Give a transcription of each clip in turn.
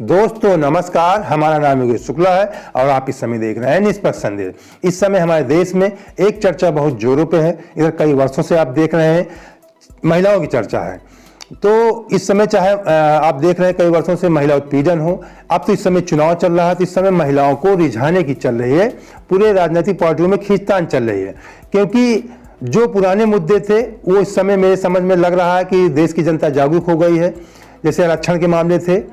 दोस्तों नमस्कार, हमारा नाम योगेश शुक्ला है और आप इस समय देख रहे हैं निष्पक्ष संदेश। इस समय हमारे देश में एक चर्चा बहुत जोरों पे है। इधर कई वर्षों से आप देख रहे हैं महिलाओं की चर्चा है। तो इस समय चाहे आप देख रहे हैं कई वर्षों से महिला उत्पीड़न हो, अब तो इस समय चुनाव चल रहा है तो इस समय महिलाओं को रिझाने की चल रही है, पूरे राजनीतिक पार्टियों में खींचतान चल रही है। क्योंकि जो पुराने मुद्दे थे वो इस समय मेरे समझ में लग रहा है कि देश की जनता जागरूक हो गई है। जैसे आरक्षण के मामले थे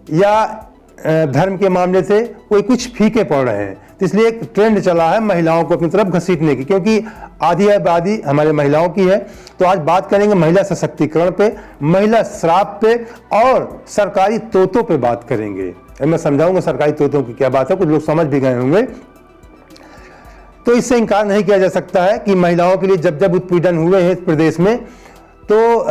या धर्म के मामले थे, कोई कुछ फीके पड़ रहे हैं। तो इसलिए एक ट्रेंड चला है महिलाओं को अपनी तरफ घसीटने की, क्योंकि आधी आबादी हमारे महिलाओं की है। तो आज बात करेंगे महिला सशक्तिकरण पे, महिला श्राप पे और सरकारी तोतों पे बात करेंगे। मैं समझाऊंगा सरकारी तोतों की क्या बात है, कुछ लोग समझ भी गए होंगे। तो इससे इनकार नहीं किया जा सकता है कि महिलाओं के लिए जब जब उत्पीड़न हुए हैं इस प्रदेश में, तो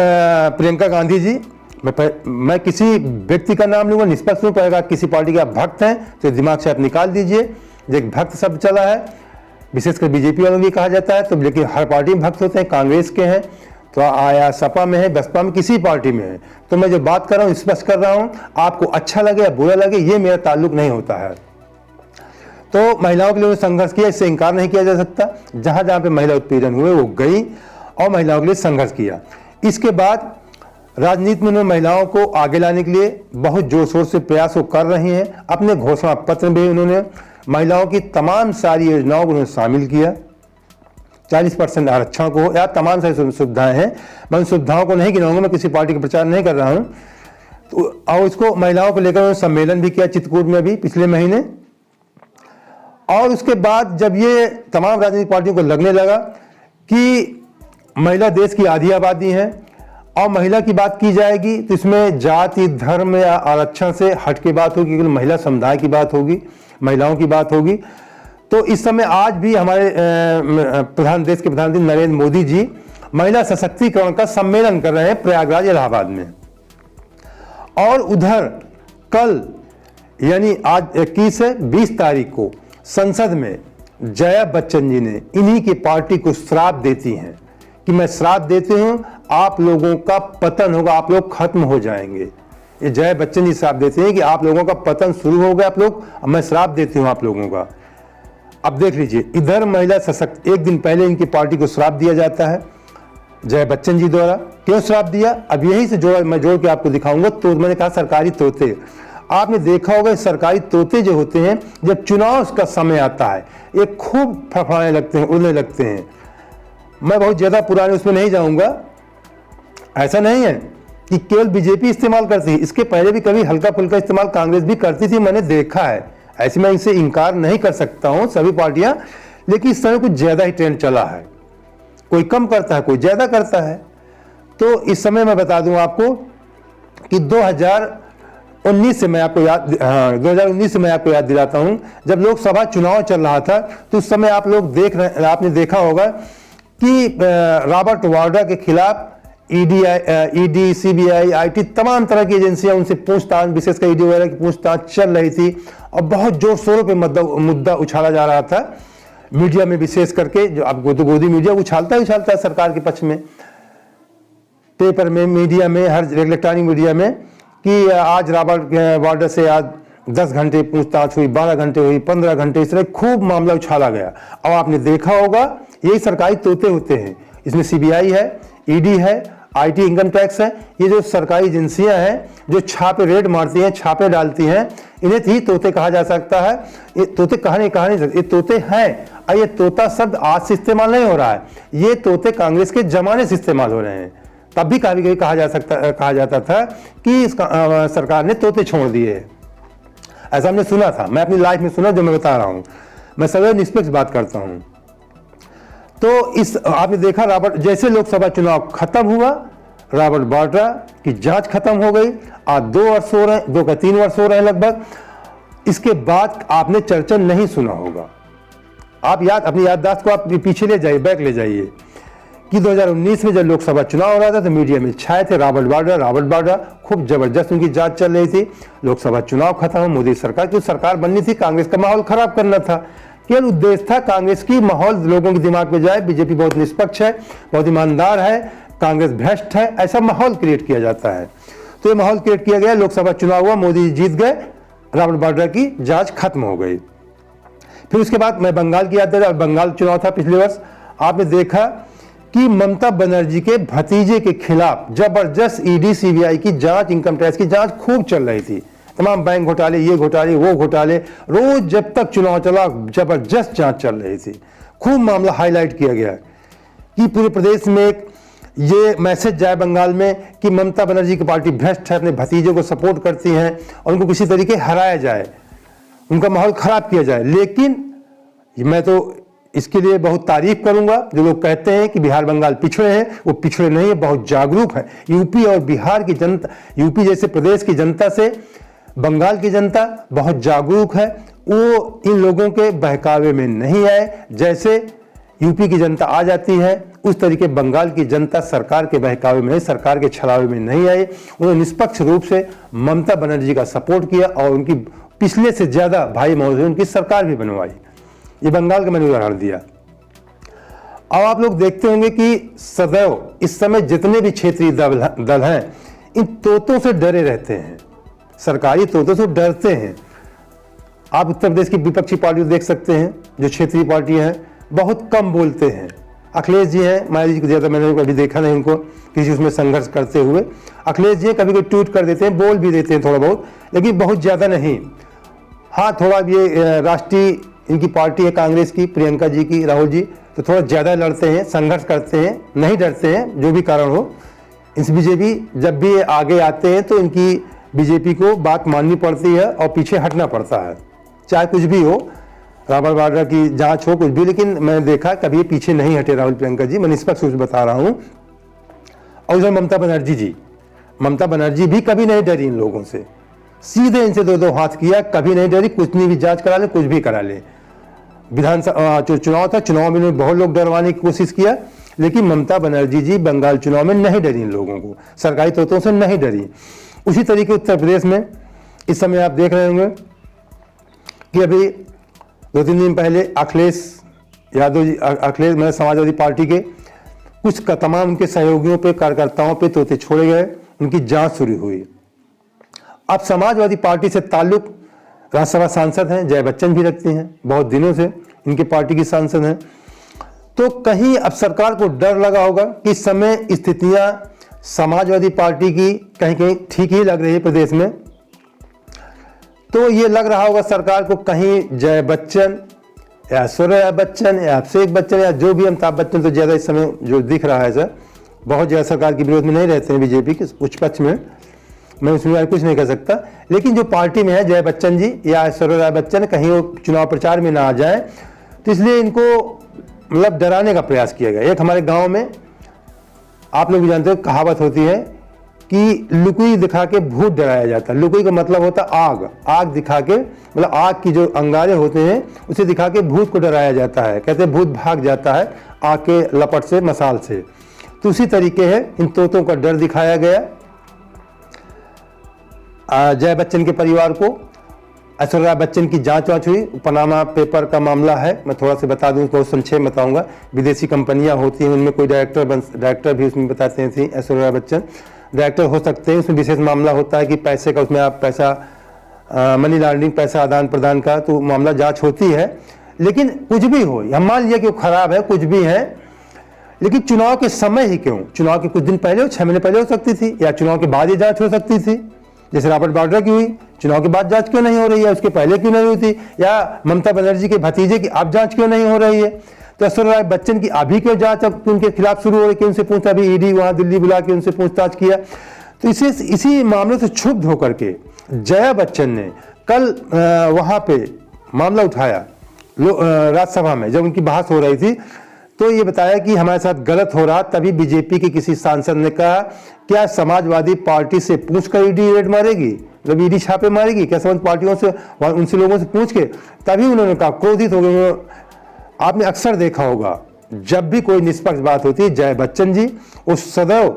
प्रियंका गांधी जी, मैं किसी व्यक्ति का नाम लूंगा, निष्पक्ष रूप रहेगा। किसी पार्टी के आप भक्त हैं तो दिमाग से आप निकाल दीजिए। जो एक भक्त शब्द चला है, विशेषकर बीजेपी वालों की कहा जाता है, तो लेकिन हर पार्टी में भक्त होते हैं। कांग्रेस के हैं तो आया, सपा में है, बसपा में, किसी पार्टी में है। तो मैं जो बात कर रहा हूँ स्पष्ट कर रहा हूँ, आपको अच्छा लगे या बुरा लगे ये मेरा ताल्लुक नहीं होता है। तो महिलाओं के लिए संघर्ष किया, इससे इनकार नहीं किया जा सकता। जहां जहां पे महिला उत्पीड़न हुए वो गई और महिलाओं के लिए संघर्ष किया। इसके बाद राजनीति में उन्होंने महिलाओं को आगे लाने के लिए बहुत जोर शोर से प्रयास कर रही हैं। अपने घोषणा पत्र में उन्होंने महिलाओं की तमाम सारी योजनाओं को उन्होंने शामिल किया। 40% आरक्षण को या तमाम सारी सुविधाएं हैं, मैं उन सुविधाओं को नहीं गिनाऊंगा, मैं किसी पार्टी का प्रचार नहीं कर रहा हूं। तो और इसको महिलाओं को लेकर उन्होंने सम्मेलन भी किया चित्रकूट में अभी पिछले महीने। और उसके बाद जब ये तमाम राजनीतिक पार्टियों को लगने लगा कि महिला देश की आधी आबादी है और महिला की बात की जाएगी तो इसमें जाति, धर्म या आरक्षण से हट के बात होगी, केवल महिला समुदाय की बात होगी, महिलाओं की बात होगी। तो इस समय आज भी हमारे देश के प्रधानमंत्री नरेंद्र मोदी जी महिला सशक्तिकरण का सम्मेलन कर रहे हैं प्रयागराज इलाहाबाद में। और उधर कल यानी आज 21 से 20 तारीख को संसद में जया बच्चन जी ने इन्हीं की पार्टी को श्राप देती हैं कि मैं श्राप देती हूं, आप लोगों का पतन होगा, आप लोग खत्म हो जाएंगे। ये जया बच्चन जी श्राप देते हैं कि आप लोगों का पतन शुरू हो गया, आप लोग, मैं श्राप देती हूं आप लोगों का। अब देख लीजिए, इधर महिला सशक्त, एक दिन पहले इनकी पार्टी को श्राप दिया जाता है जया बच्चन जी द्वारा। क्यों श्राप दिया, अब यही से मैं जोड़ के आपको दिखाऊंगा। तो मैंने कहा सरकारी तोते, आपने देखा होगा सरकारी तोते जो होते हैं जब चुनाव का समय आता है ये खूब फड़फड़ाने लगते हैं, उड़ने लगते हैं। मैं बहुत ज्यादा पुराने उसमें नहीं जाऊंगा। ऐसा नहीं है कि केवल बीजेपी इस्तेमाल करती है, इसके पहले भी कभी हल्का फुल्का इस्तेमाल कांग्रेस भी करती थी, मैंने देखा है। ऐसे मैं इसे इनकार नहीं कर सकता हूं सभी पार्टियां, लेकिन इस समय कुछ ज्यादा ही ट्रेंड चला है। कोई कम करता है, कोई ज्यादा करता है। तो इस समय मैं बता दूं आपको कि 2019 से मैं आपको याद दिलाता हूं, जब लोकसभा चुनाव चल रहा था तो उस समय आप लोग आपने देखा होगा कि रॉबर्ट वाड्रा के खिलाफ ईडी, सीबीआई, आईटी, तमाम तरह की एजेंसियां उनसे पूछताछ, विशेषकर ईडी वगैरह की पूछताछ चल रही थी और बहुत जोर शोरों पे मुद्दा उछाला जा रहा था मीडिया में, विशेष करके जो आपको तो गोदी मीडिया उछालता है सरकार के पक्ष में, पेपर में, मीडिया में, हर इलेक्ट्रॉनिक मीडिया में, कि आज रॉबर्ट वाड्रा से आज 10 घंटे पूछताछ हुई, 12 घंटे हुई, 15 घंटे, इस तरह खूब मामला उछाला गया। और आपने देखा होगा यही सरकारी तोते होते हैं। इसमें सीबीआई है, ईडी है, आईटी, इनकम टैक्स है, ये जो सरकारी एजेंसियां हैं जो छापे रेड मारती हैं, छापे डालती हैं, इन्हें ही तोते कहा जा सकता है। ये तोते कहा नहीं सकते, ये तोते हैं। और ये तोता शब्द आज से इस्तेमाल नहीं हो रहा है, ये तोते कांग्रेस के जमाने से इस्तेमाल हो रहे हैं। तब भी कभी कहा जाता था कि इस सरकार ने तोते छोड़ दिए, ऐसा हमने सुना था। मैं अपनी लाइफ में सुना, जो मैं बता रहा हूं, मैं सदैव निष्पक्ष बात करता हूं। तो इस आपने देखा रॉबर्ट, जैसे लोकसभा चुनाव खत्म हुआ, रॉबर्ट वाड्रा की जांच खत्म हो गई। आज 2 वर्ष हो रहे हैं, 2 का 3 वर्ष हो रहे हैं लगभग। इसके बाद आपने चर्चा नहीं सुना होगा। आप अपनी याददाश्त को आप पीछे ले जाइए, बैक ले जाइए कि 2019 में जब लोकसभा चुनाव हो रहा था तो मीडिया में छाए थे रॉबर्ट वाड्रा, खूब जबरदस्त उनकी जांच चल रही थी। लोकसभा चुनाव खत्म, मोदी सरकार की सरकार बननी थी, कांग्रेस का माहौल खराब करना था, केवल उद्देश्य था कांग्रेस की माहौल लोगों के दिमाग में जाए, बीजेपी बहुत निष्पक्ष है, बहुत ईमानदार है, कांग्रेस भ्रष्ट है, ऐसा माहौल क्रिएट किया जाता है। तो ये माहौल क्रिएट किया गया, लोकसभा चुनाव हुआ, मोदी जीत गए, रॉबर्ट वाड्रा की जांच खत्म हो गई। फिर उसके बाद मैं बंगाल की याद दे रहा, बंगाल चुनाव था पिछले वर्ष। आपने देखा कि ममता बनर्जी के भतीजे के खिलाफ जबरदस्त ईडी सीबीआई की जांच, इनकम टैक्स की जांच खूब चल रही थी। तमाम बैंक घोटाले, ये घोटाले, वो घोटाले, रोज जब तक चुनाव चला जबरदस्त जांच चल रही थी। खूब मामला हाईलाइट किया गया कि पूरे प्रदेश में एक ये मैसेज जाए बंगाल में कि ममता बनर्जी की पार्टी भ्रष्ट है, अपने भतीजे को सपोर्ट करती हैं और उनको किसी तरीके हराया जाए, उनका माहौल खराब किया जाए। लेकिन मैं तो इसके लिए बहुत तारीफ करूंगा जो लोग कहते हैं कि बिहार बंगाल पिछड़े हैं, वो पिछड़े नहीं है, बहुत जागरूक है। यूपी और बिहार की जनता, यूपी जैसे प्रदेश की जनता से बंगाल की जनता बहुत जागरूक है। वो इन लोगों के बहकावे में नहीं आए, जैसे यूपी की जनता आ जाती है उस तरीके बंगाल की जनता सरकार के बहकावे में, सरकार के छलावे में नहीं आई। उन्होंने निष्पक्ष रूप से ममता बनर्जी का सपोर्ट किया और उनकी पिछले से ज्यादा भाई महोदय उनकी सरकार भी बनवाई। ये बंगाल का मैंने उदाहरण दिया। अब आप लोग देखते होंगे कि सदैव इस समय जितने भी क्षेत्रीय दल हैं इन तोतों से डरे रहते हैं, सरकारी तोतों से डरते हैं। आप उत्तर प्रदेश की विपक्षी पार्टी देख सकते हैं, जो क्षेत्रीय पार्टी हैं बहुत कम बोलते हैं। अखिलेश जी हैं, मायावती जी को ज़्यादा मैंने कभी देखा नहीं उनको किसी उसमें संघर्ष करते हुए। अखिलेश जी कभी कभी ट्वीट कर देते हैं, बोल भी देते हैं थोड़ा बहुत, लेकिन बहुत ज़्यादा नहीं। हाँ, थोड़ा ये राष्ट्रीय इनकी पार्टी है कांग्रेस की, प्रियंका जी की, राहुल जी, तो थोड़ा ज़्यादा लड़ते हैं, संघर्ष करते हैं, नहीं डरते हैं जो भी कारण हो। इस बीजेपी जब भी आगे आते हैं तो इनकी बीजेपी को बात माननी पड़ती है और पीछे हटना पड़ता है, चाहे कुछ भी हो, रॉबर्ट वाड्रा की जांच हो, कुछ भी। लेकिन मैंने देखा कभी पीछे नहीं हटे राहुल प्रियंका जी, मैं निष्पक्ष रूप से बता रहा हूँ। और उधर ममता बनर्जी भी कभी नहीं डरी इन लोगों से, सीधे इनसे दो हाथ किया, कभी नहीं डरी, कुछ नहीं भी जांच करा ले, कुछ भी करा ले। विधानसभा चुनाव था, चुनाव में इन्होंने बहुत लोग डरवाने की कोशिश किया, लेकिन ममता बनर्जी जी बंगाल चुनाव में नहीं डरी इन लोगों को, सरकारी तोतों से नहीं डरी। उसी तरीके उत्तर प्रदेश में इस समय आप देख रहे होंगे कि अभी 2-3 दिन पहले अखिलेश यादव जी, अखिलेश मतलब समाजवादी पार्टी के कुछ तमाम उनके सहयोगियों पे, कार्यकर्ताओं पे तोते छोड़े गए, उनकी जांच शुरू हुई। अब समाजवादी पार्टी से ताल्लुक राज्यसभा सांसद हैं, जय बच्चन भी रखती हैं, बहुत दिनों से इनकी पार्टी की सांसद हैं। तो कहीं अब सरकार को डर लगा होगा कि इस समय स्थितियां समाजवादी पार्टी की कहीं कहीं ठीक ही लग रही है प्रदेश में। तो ये लग रहा होगा सरकार को कहीं जय बच्चन या ऐश्वर्या बच्चन या अभिषेक बच्चन या जो भी, अमिताभ बच्चन तो ज़्यादा इस समय जो दिख रहा है सर, बहुत ज़्यादा सरकार के विरोध में नहीं रहते हैं बीजेपी के उच्च पक्ष में, मैं उसमें कुछ नहीं कह सकता। लेकिन जो पार्टी में है जय बच्चन जी या ऐश्वर्या बच्चन, कहीं वो चुनाव प्रचार में ना आ जाए, तो इसलिए इनको मतलब डराने का प्रयास किया गया। एक हमारे गाँव में आप लोग भी जानते हो कहावत होती है कि लुकोई दिखा के भूत डराया जाता है। लुकोई का मतलब होता आग, आग दिखा के, मतलब आग की जो अंगारे होते हैं उसे दिखा के भूत को डराया जाता है। कहते हैं भूत भाग जाता है आग के लपट से, मसाल से। तो उसी तरीके है, इन तोतों का डर दिखाया गया जय बच्चन के परिवार को। ऐश्वर्या बच्चन की जांच हुई, पनामा पेपर का मामला है, मैं थोड़ा सा बता दूं, बहुत संक्षेप में बताऊंगा। विदेशी कंपनियां होती हैं, उनमें कोई डायरेक्टर भी उसमें बताते थी ऐश्वर्या बच्चन, डायरेक्टर हो सकते हैं। उसमें विशेष मामला होता है कि पैसे का, उसमें आप पैसा मनी लॉन्ड्रिंग, पैसा आदान प्रदान का तो मामला जांच होती है। लेकिन कुछ भी हो, हम मान लिया कि वो खराब है, कुछ भी है, लेकिन चुनाव के समय ही क्यों, चुनाव के कुछ दिन पहले हो, 6 महीने पहले हो सकती थी, या चुनाव के बाद ये जांच हो सकती थी। जैसे रॉबर्ट वाड्रा की हुई, चुनाव के बाद जांच क्यों नहीं हो रही है, उसके पहले क्यों नहीं हुई थी? या ममता बनर्जी के भतीजे की अब जांच क्यों नहीं हो रही है? तो ऐश्वर्या बच्चन की अभी क्यों जांच उनके खिलाफ शुरू हो रही है? उनसे पूछता, अभी ईडी वहां दिल्ली बुला के उनसे पूछताछ किया। तो इसी मामले से क्षुब्ध होकर के जया बच्चन ने कल वहां पे मामला उठाया राज्यसभा में, जब उनकी बहस हो रही थी, तो ये बताया कि हमारे साथ गलत हो रहा। तभी बीजेपी के किसी सांसद ने कहा, क्या समाजवादी पार्टी से पूछकर ईडी रेड मारेगी, मतलब ईडी छापे मारेगी क्या समाज पार्टियों से, उनसे लोगों से पूछ के? तभी उन्होंने कहा, क्रोधित हो गए। आपने अक्सर देखा होगा जब भी कोई निष्पक्ष बात होती है, जय बच्चन जी उस सदैव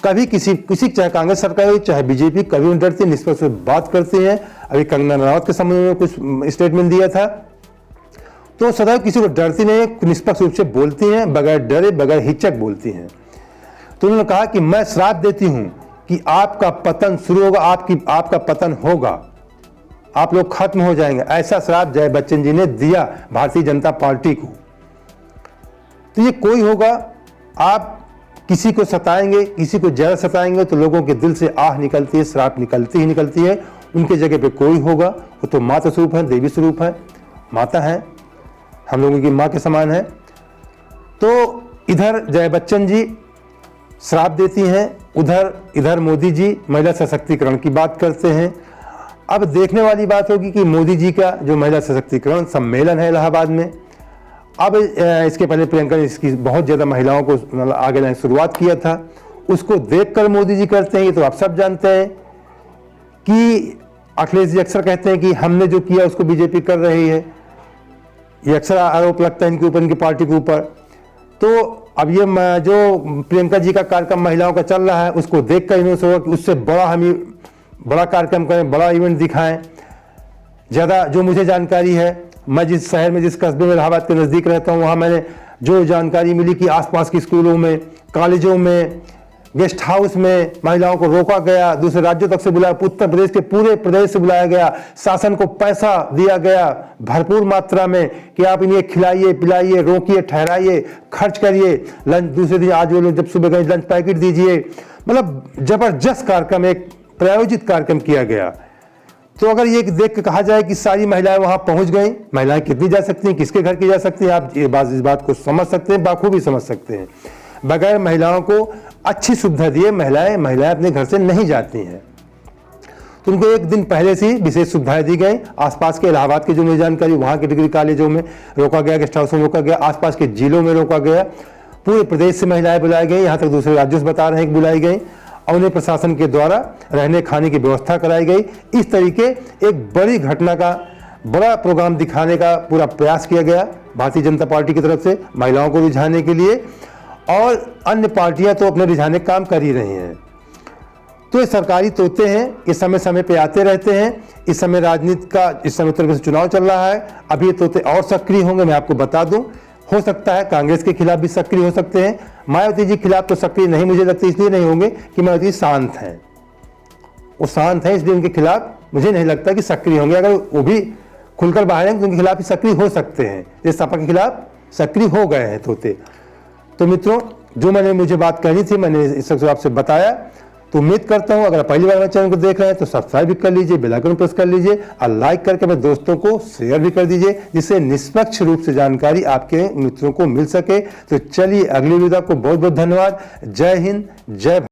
कभी किसी चाहे कांग्रेस सरकार हो चाहे बीजेपी, कभी उन डरती, निष्पक्ष बात करते हैं। अभी कंगना रनावत के संबंध में कुछ स्टेटमेंट दिया था, तो सदैव किसी को डरती नहीं, निष्पक्ष रूप से बोलती हैं, बगैर डरे बगैर हिचक बोलती हैं। तो उन्होंने कहा कि मैं श्राप देती हूं कि आपका पतन शुरू होगा, आपका पतन होगा, आप लोग खत्म हो जाएंगे। ऐसा श्राप जय बच्चन जी ने दिया भारतीय जनता पार्टी को। तो ये कोई होगा, आप किसी को सताएंगे, किसी को ज़्यादा सताएंगे तो लोगों के दिल से आह निकलती है, श्राप निकलती ही निकलती है। उनके जगह पे कोई होगा, वो तो माता स्वरूप है, देवी स्वरूप है, माता है, हम लोगों की माँ के समान है। तो इधर जय बच्चन जी श्राप देती हैं, इधर मोदी जी महिला सशक्तिकरण की बात करते हैं। अब देखने वाली बात होगी कि मोदी जी का जो महिला सशक्तिकरण सम्मेलन है इलाहाबाद में, अब इसके पहले प्रियंका ने इसकी बहुत ज़्यादा महिलाओं को मतलब आगे लाने शुरुआत किया था, उसको देखकर मोदी जी करते हैं। ये तो आप सब जानते हैं कि अखिलेश जी अक्सर कहते हैं कि हमने जो किया उसको बीजेपी कर रही है, ये अक्सर आरोप लगता है इनके ऊपर, इनकी पार्टी के ऊपर। तो अब ये जो प्रियंका जी का कार्यक्रम महिलाओं का चल रहा है, उसको देख कर इन्होंने सोचा कि उससे बड़ा कार्यक्रम करें, बड़ा इवेंट दिखाएं। ज़्यादा जो मुझे जानकारी है, मैं जिस शहर में, जिस कस्बे में इलाहाबाद के नज़दीक रहता हूँ, वहाँ मैंने जो जानकारी मिली कि आसपास के स्कूलों में, कॉलेजों में, गेस्ट हाउस में महिलाओं को रोका गया, दूसरे राज्यों तक से बुलाया, उत्तर प्रदेश के पूरे प्रदेश से बुलाया गया, शासन को पैसा दिया गया भरपूर मात्रा में कि आप इन्हें खिलाइए, पिलाइए, रोकिए, ठहराइए, खर्च करिए। लंच दूसरे दिन, आज वो लोग जब सुबह गए, लंच पैकेट दीजिए। मतलब जबरदस्त कार्यक्रम, एक प्रायोजित कार्यक्रम किया गया। तो अगर ये देख के कहा जाए कि सारी महिलाएं वहां पहुंच गई, महिलाएं कितनी जा सकती हैं, किसके घर की जा सकती हैं, आप इस बात को समझ सकते हैं, बाखूबी समझ सकते हैं। बगैर महिलाओं को अच्छी सुविधा दिए महिलाएं अपने घर से नहीं जाती हैं। तो उनको एक दिन पहले से विशेष सुविधाएं दी गई। आसपास के इलाहाबाद की जो मुझे जानकारी, वहाँ के डिग्री कॉलेजों में रोका गया, गेस्ट हाउसों में रोका गया, आसपास के जिलों में रोका गया। पूरे प्रदेश से महिलाएं बुलाई गई, यहाँ तक दूसरे राज्यों से बता रहे हैं कि बुलाई गई, और उन्हें प्रशासन के द्वारा रहने खाने की व्यवस्था कराई गई। इस तरीके एक बड़ी घटना का बड़ा प्रोग्राम दिखाने का पूरा प्रयास किया गया भारतीय जनता पार्टी की तरफ से महिलाओं को रिझाने के लिए, और अन्य पार्टियां तो अपने रिझाने का काम कर ही रही हैं। तो ये सरकारी तोते हैं, ये समय समय पे आते रहते हैं। इस समय राजनीति का, इस समय उत्तर प्रदेश चुनाव चल रहा है, अभी ये तोते और सक्रिय होंगे। मैं आपको बता दूं, हो सकता है कांग्रेस के खिलाफ भी सक्रिय हो सकते हैं। मायावती जी के खिलाफ तो सक्रिय नहीं, मुझे लगता है इसलिए नहीं होंगे कि मायावती शांत हैं, वो शांत हैं, इसलिए उनके खिलाफ मुझे नहीं लगता कि सक्रिय होंगे। अगर वो भी खुलकर बाहर हैं तो उनके खिलाफ भी सक्रिय हो सकते हैं, जैसे सपा के खिलाफ सक्रिय हो गए हैं तोते। तो मित्रों, जो मुझे बात कहनी थी, मैंने इस सबसे आपसे बताया। तो उम्मीद करता हूँ अगर पहली बार मेरे चैनल को देख रहे हैं तो सब्सक्राइब भी कर लीजिए, बेल आइकन प्रेस कर लीजिए, और लाइक करके अपने दोस्तों को शेयर भी कर दीजिए, जिससे निष्पक्ष रूप से जानकारी आपके मित्रों को मिल सके। तो चलिए, अगली वीडियो को बहुत बहुत धन्यवाद। जय हिंद, जय भारत।